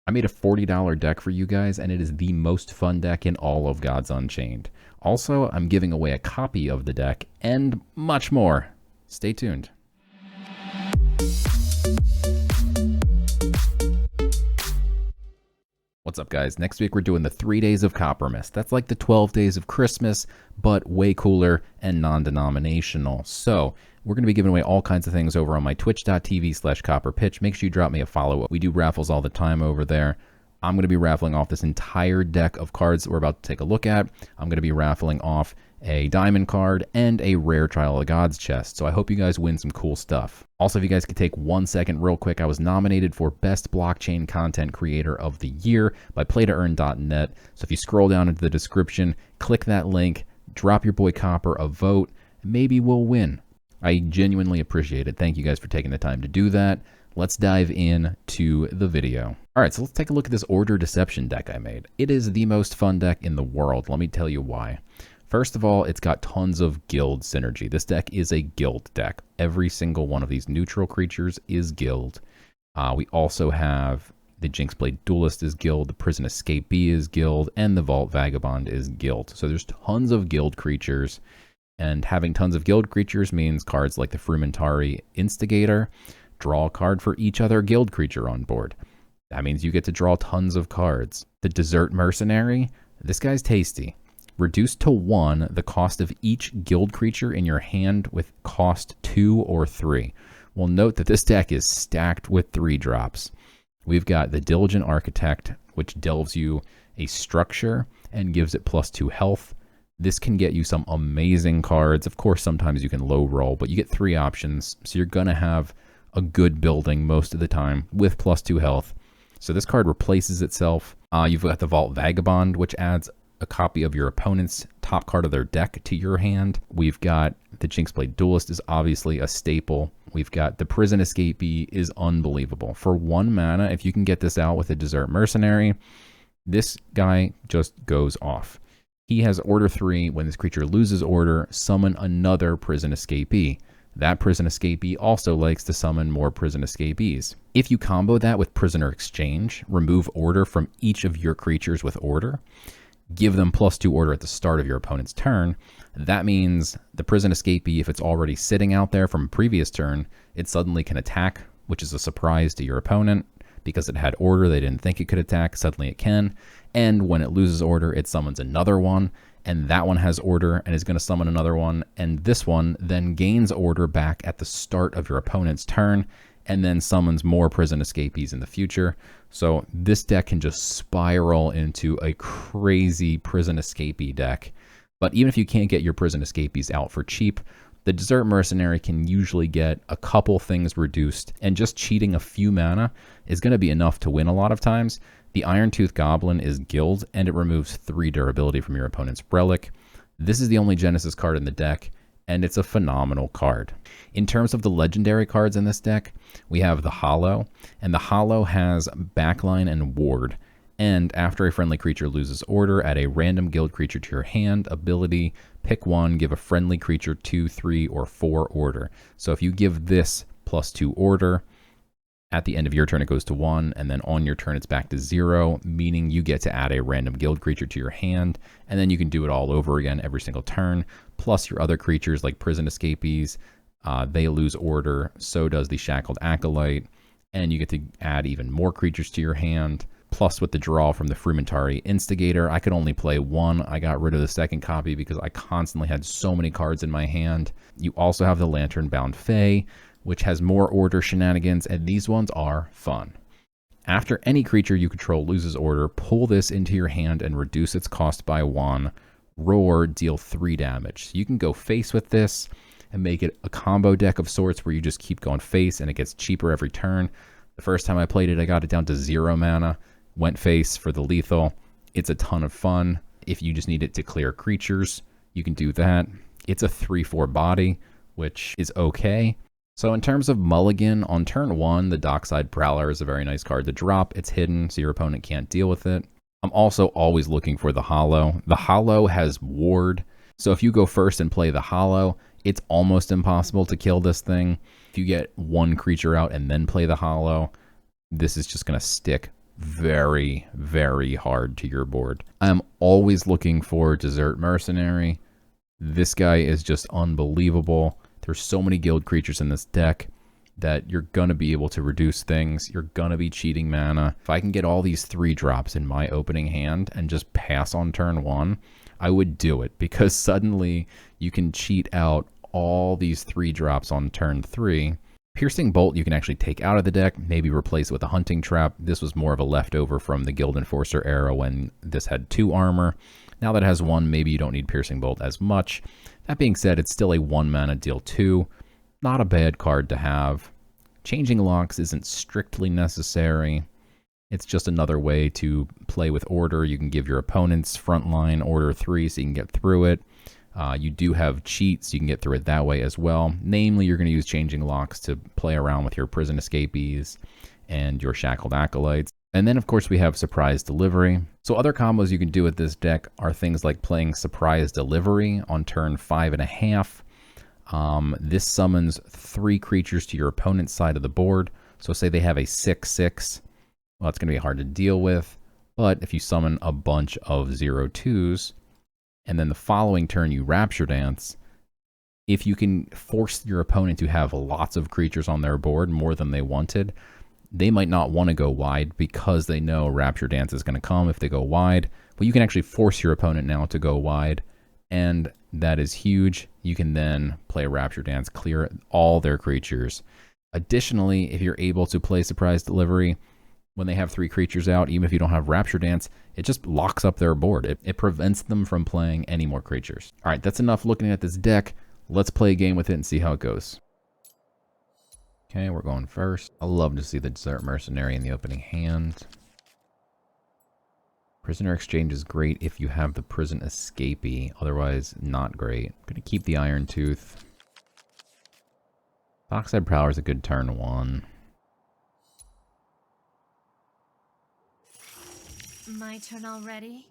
I made a $40 deck for you guys, and it is the most fun deck in all of Gods Unchained. Also, I'm giving away a copy of the deck, and much more. Stay tuned. What's up, guys? Next week, we're doing the 3 days of Coppermas. That's like the 12 days of Christmas, but way cooler and non-denominational. So, we're going to be giving away all kinds of things over on my twitch.tv/CopperPitch. Make sure you drop me a follow. We do raffles all the time over there. I'm going to be raffling off this entire deck of cards that we're about to take a look at. I'm going to be raffling off a diamond card and a rare Trial of the Gods chest. So I hope you guys win some cool stuff. Also, if you guys could take 1 second real quick, I was nominated for Best Blockchain Content Creator of the Year by playtoearn.net. So if you scroll down into the description, click that link, drop your boy Copper a vote, and maybe we'll win. I genuinely appreciate it. Thank you guys for taking the time to do that. Let's dive in to the video. All right, so let's take a look at this Order Deception deck I made. It is the most fun deck in the world. Let me tell you why. First of all, it's got tons of guild synergy. This deck is a guild deck. Every single one of these neutral creatures is guild. We also have the Jinxblade Duelist is guild, the Prison Escapee is guild, and the Vault Vagabond is guild. So there's tons of guild creatures, and having tons of guild creatures means cards like the Frumentari Instigator draw a card for each other guild creature on board. That means you get to draw tons of cards. The Desert Mercenary, this guy's tasty. Reduce to 1 the cost of each guild creature in your hand with cost 2 or 3. Well, note that this deck is stacked with 3-drops. We've got the Diligent Architect, which delves you a structure and gives it +2 health. This can get you some amazing cards. Of course, sometimes you can low roll, but you get 3 options. So you're going to have a good building most of the time with +2 health. So this card replaces itself. You've got the Vault Vagabond, which adds a copy of your opponent's top card of their deck to your hand. We've got the Jinxblade Duelist is obviously a staple. We've got the Prison Escapee is unbelievable. For 1 mana, if you can get this out with a Desert Mercenary, this guy just goes off. He has Order 3. When this creature loses Order, summon another Prison Escapee. That Prison Escapee also likes to summon more Prison Escapees. If you combo that with Prisoner Exchange, remove Order from each of your creatures with Order, give them +2 Order at the start of your opponent's turn, that means the Prison Escapee, if it's already sitting out there from a previous turn, it suddenly can attack, which is a surprise to your opponent. Because it had Order, they didn't think it could attack, suddenly it can. And when it loses Order, it summons another one, and that one has Order and is going to summon another one, and this one then gains Order back at the start of your opponent's turn, and then summons more Prison Escapees in the future. So this deck can just spiral into a crazy Prison Escapee deck. But even if you can't get your Prison Escapees out for cheap, the Desert Mercenary can usually get a couple things reduced, and just cheating a few mana is going to be enough to win a lot of times. The Iron-Tooth Goblin is guild, and it removes 3 durability from your opponent's relic. This is the only Genesis card in the deck, and it's a phenomenal card. In terms of the legendary cards in this deck, we have the Hollow, and the Hollow has Backline and Ward. And after a friendly creature loses Order, add a random guild creature to your hand. Ability, pick 1, give a friendly creature 2, 3, or 4 Order. So if you give this +2 Order, at the end of your turn it goes to 1, and then on your turn it's back to 0, meaning you get to add a random guild creature to your hand, and then you can do it all over again every single turn, plus your other creatures like Prison Escapees, they lose Order, so does the Shackled Acolyte, and you get to add even more creatures to your hand. Plus with the draw from the Frumentari Instigator, I could only play 1. I got rid of the second copy because I constantly had so many cards in my hand. You also have the Lantern Bound Fae, which has more Order shenanigans, and these ones are fun. After any creature you control loses Order, pull this into your hand and reduce its cost by 1. Roar, deal 3 damage. So you can go face with this and make it a combo deck of sorts where you just keep going face and it gets cheaper every turn. The first time I played it, I got it down to 0 mana. Went face for the lethal. It's a ton of fun. If you just need it to clear creatures, you can do that. It's a 3/4 body, which is okay. So in terms of mulligan, on turn 1, the Dockside Prowler is a very nice card to drop. It's hidden, so your opponent can't deal with it. I'm also always looking for the Hollow. The Hollow has Ward, so if you go first and play the Hollow, it's almost impossible to kill this thing. If you get one creature out and then play the Hollow, this is just going to stick very, very hard to your board. I'm always looking for Desert Mercenary. This guy is just unbelievable. There's so many guild creatures in this deck that you're going to be able to reduce things. You're going to be cheating mana. If I can get all these 3-drops in my opening hand and just pass on turn 1, I would do it, because suddenly you can cheat out all these 3-drops on turn 3. Piercing Bolt you can actually take out of the deck, maybe replace it with a Hunting Trap. This was more of a leftover from the Guild Enforcer era when this had 2 armor. Now that it has 1, maybe you don't need Piercing Bolt as much. That being said, it's still a 1 mana deal 2. Not a bad card to have. Changing Locks isn't strictly necessary. It's just another way to play with order. You can give your opponent's frontline order 3 so you can get through it. You do have cheats, you can get through it that way as well. Namely, you're going to use Changing Locks to play around with your Prison Escapees and your Shackled Acolytes. And then, of course, we have Surprise Delivery. So other combos you can do with this deck are things like playing Surprise Delivery on turn 5.5. This summons 3 creatures to your opponent's side of the board. So say they have a 6/6. Well, it's going to be hard to deal with. But if you summon a bunch of 0/2s, and then the following turn you Rapture Dance, if you can force your opponent to have lots of creatures on their board, more than they wanted, they might not want to go wide because they know Rapture Dance is going to come if they go wide. But you can actually force your opponent now to go wide, and that is huge. You can then play Rapture Dance, clear all their creatures. Additionally, if you're able to play Surprise Delivery, when they have 3 creatures out, even if you don't have Rapture Dance, it just locks up their board. It prevents them from playing any more creatures. All right, that's enough looking at this deck. Let's play a game with it and see how it goes. Okay, we're going first. I love to see the Desert Mercenary in the opening hand. Prisoner Exchange is great if you have the Prison Escapee, otherwise not great. I'm going to keep the Iron Tooth. Dockside Prowler is a good turn 1. My turn already?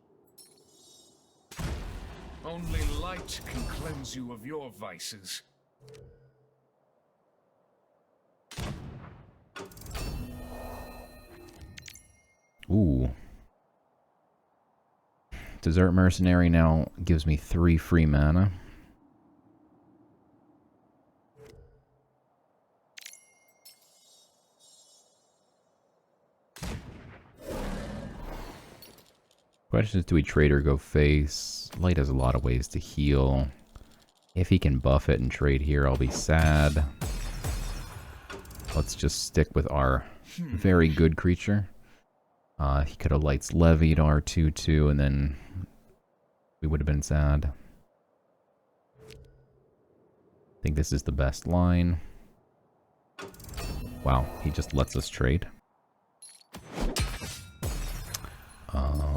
Only light can cleanse you of your vices. Ooh. Desert Mercenary now gives me 3 free mana. Question is, do we trade or go face? Light has a lot of ways to heal. If he can buff it and trade here, I'll be sad. Let's just stick with our very good creature. He could have Light's levied our 2/2, and then we would have been sad. I think this is the best line. Wow, he just lets us trade.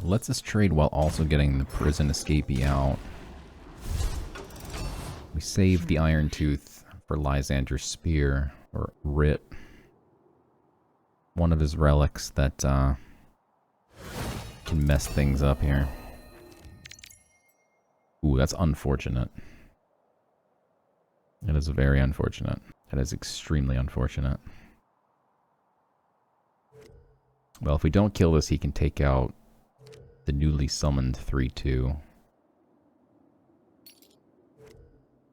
Lets us trade while also getting the Prison Escapee out. We save the Iron Tooth for Lysander's Spear, or Writ. One of his relics that can mess things up here. Ooh, that's unfortunate. That is very unfortunate. That is extremely unfortunate. Well, if we don't kill this, he can take out the newly summoned 3/2.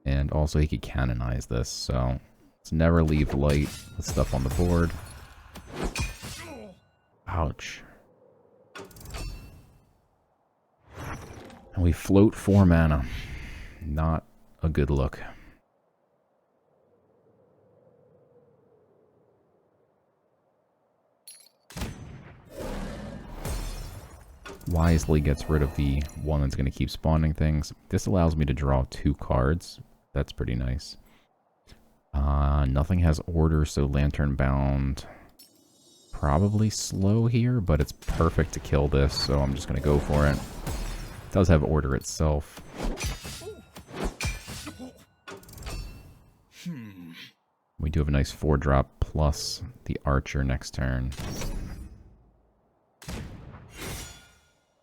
And also he could canonize this, so let's never leave Light with stuff on the board. Ouch. And we float 4 mana. Not a good look. Wisely gets rid of the one that's going to keep spawning things. This allows me to draw 2 cards. That's pretty nice. Nothing has order, so Lantern Bound probably slow here, but it's perfect to kill this, so I'm just going to go for it. It does have order itself. We do have a nice 4-drop plus the Archer next turn.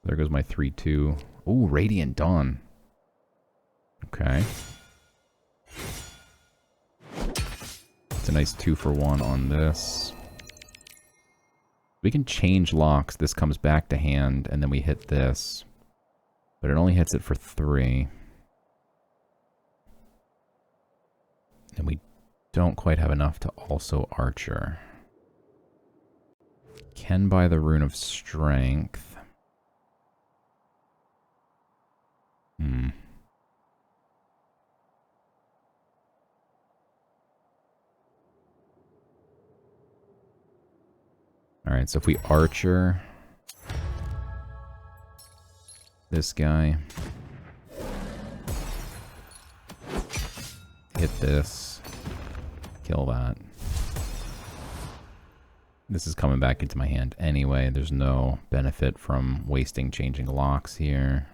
There goes my 3/2. Ooh, Radiant Dawn. Okay. It's a nice 2-for-1 on this. We can change locks. This comes back to hand, and then we hit this. But it only hits it for 3. And we don't quite have enough to also Archer. Can buy the Rune of Strength. Alright, so if we Archer this guy, hit this, kill that. This is coming back into my hand anyway. There's no benefit from wasting changing locks here.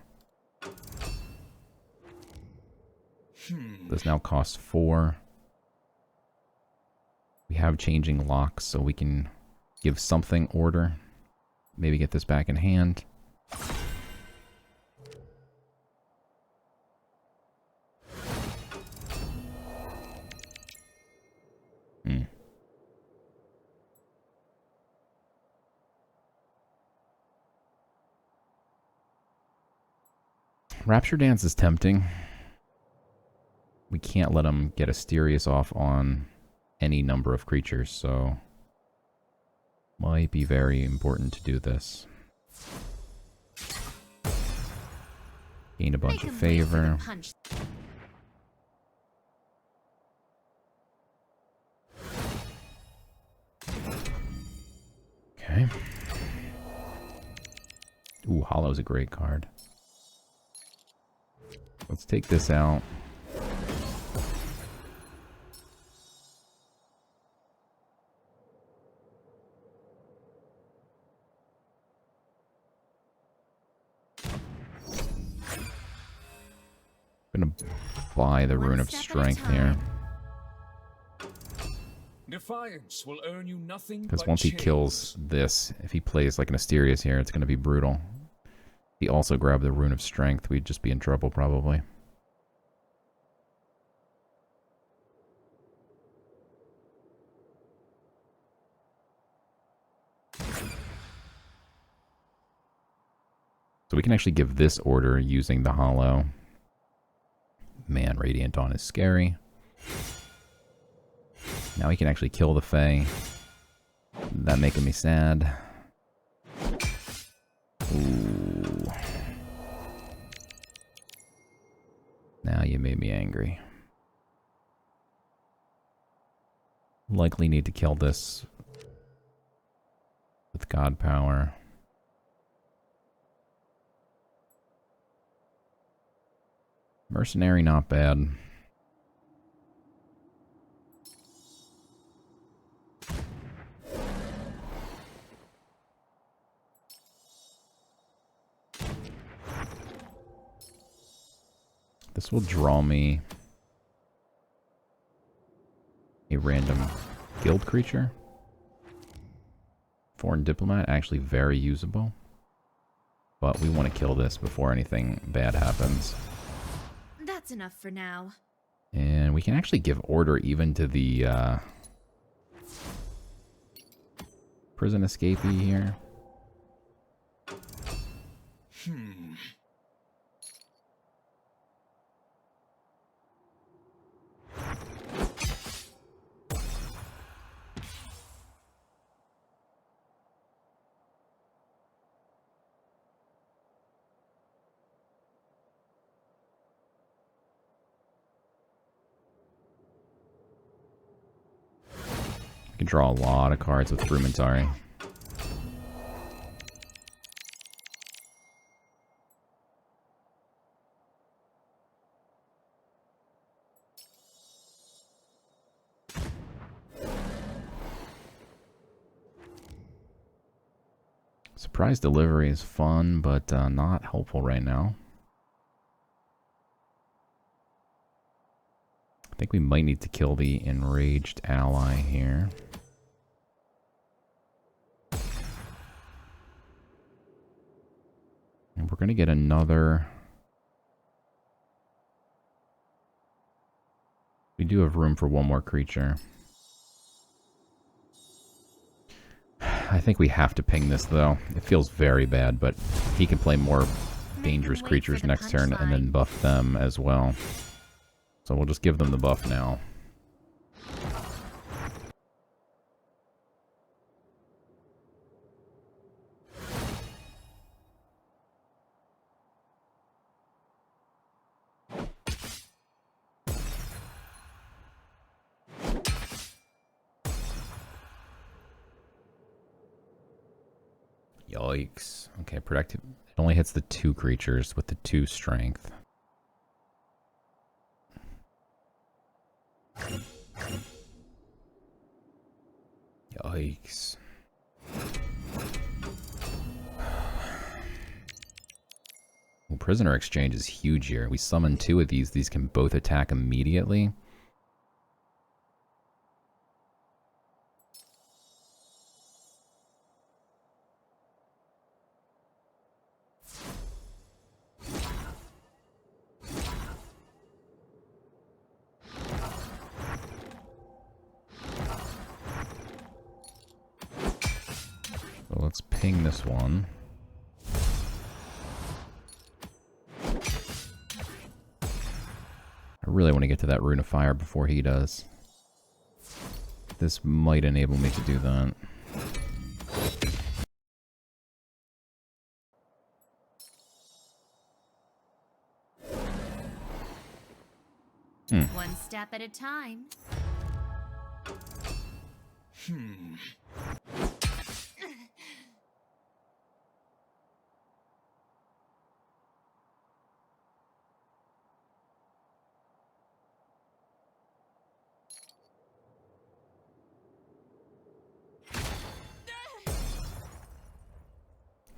This now costs 4. We have changing locks, so we can give something order. Maybe get this back in hand. Rapture Dance is tempting. We can't let him get Asterius off on any number of creatures, so might be very important to do this. Gain a bunch of favor. Okay. Ooh, Hollow's a great card. Let's take this out. I'm gonna buy the Rune of Strength here. Defiance will earn you nothing Because once he kills this, if he plays like an Asterius here, it's gonna be brutal. If he also grabbed the Rune of Strength, we'd just be in trouble probably. So we can actually give this order using the Hollow. Man, Radiant Dawn is scary. Now we can actually kill the Fae. That making me sad. Ooh. Now you made me angry. Likely need to kill this with God Power. Mercenary, not bad. This will draw me a random guild creature. Foreign Diplomat, actually very usable. But we want to kill this before anything bad happens. That's enough for now. And we can actually give order even to the prison escapee here. You can draw a lot of cards with Frumentari. Surprise delivery is fun, but not helpful right now. I think we might need to kill the enraged ally here. And we're going to get another... We do have room for one more creature. I think we have to ping this, though. It feels very bad, but he can play more dangerous creatures next turn and then buff them as well. So we'll just give them the buff now. Yikes. Okay, productive. It only hits the 2 creatures with the 2 strength. Yikes. Well, Prisoner Exchange is huge here. We summon 2 of these. These can both attack immediately. So let's ping this one. I really want to get to that Rune of Fire before he does. This might enable me to do that. One step at a time.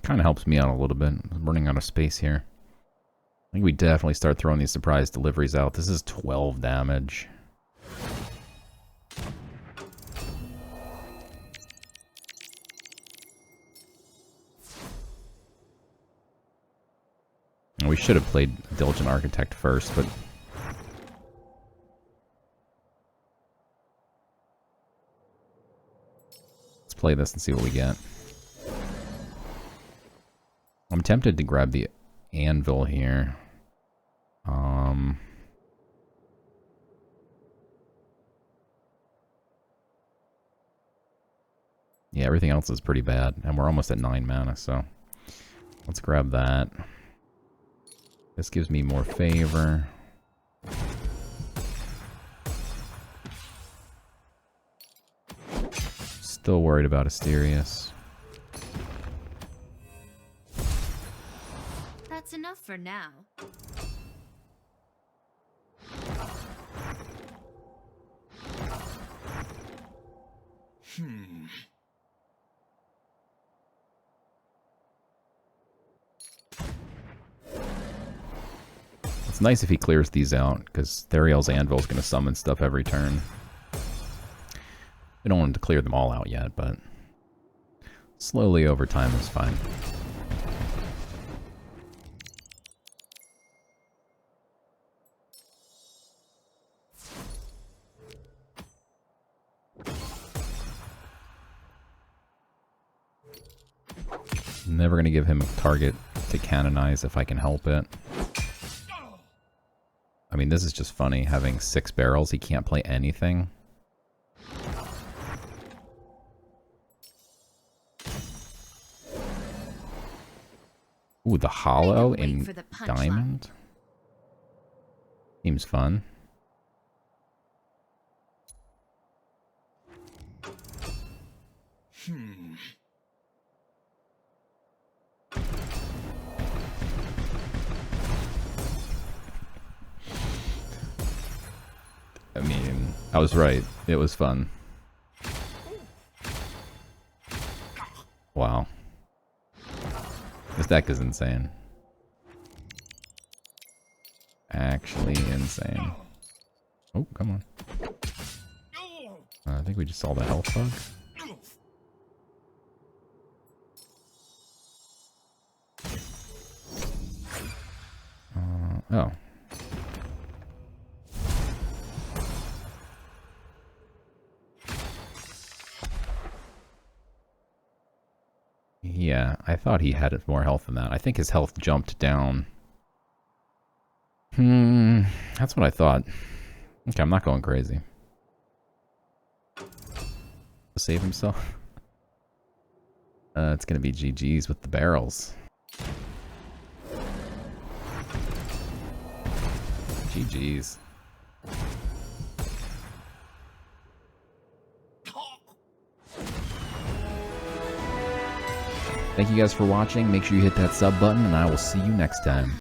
Kind of helps me out a little bit. I'm running out of space here. I think we definitely start throwing these surprise deliveries out. This is 12 damage. We should have played Diligent Architect first, but... let's play this and see what we get. I'm tempted to grab the Anvil here. Yeah, everything else is pretty bad, and we're almost at 9 mana, so let's grab that. This gives me more favor. Still worried about Asterius. That's enough for now. It's nice if he clears these out, because Theriel's Anvil is going to summon stuff every turn. We don't want him to clear them all out yet, but slowly over time is fine. Never going to give him a target to canonize if I can help it. I mean, this is just funny, having 6 barrels, he can't play anything. Ooh, the Hollow in Diamond? Seems fun. I mean, I was right. It was fun. Wow. This deck is insane. Actually insane. Oh, come on. I think we just saw the health bug. Oh. thought he had more health than that. I think his health jumped down. That's what I thought. Okay, I'm not going crazy. To save himself. It's gonna be GG's with the barrels. GG's. Thank you guys for watching. Make sure you hit that sub button, and I will see you next time.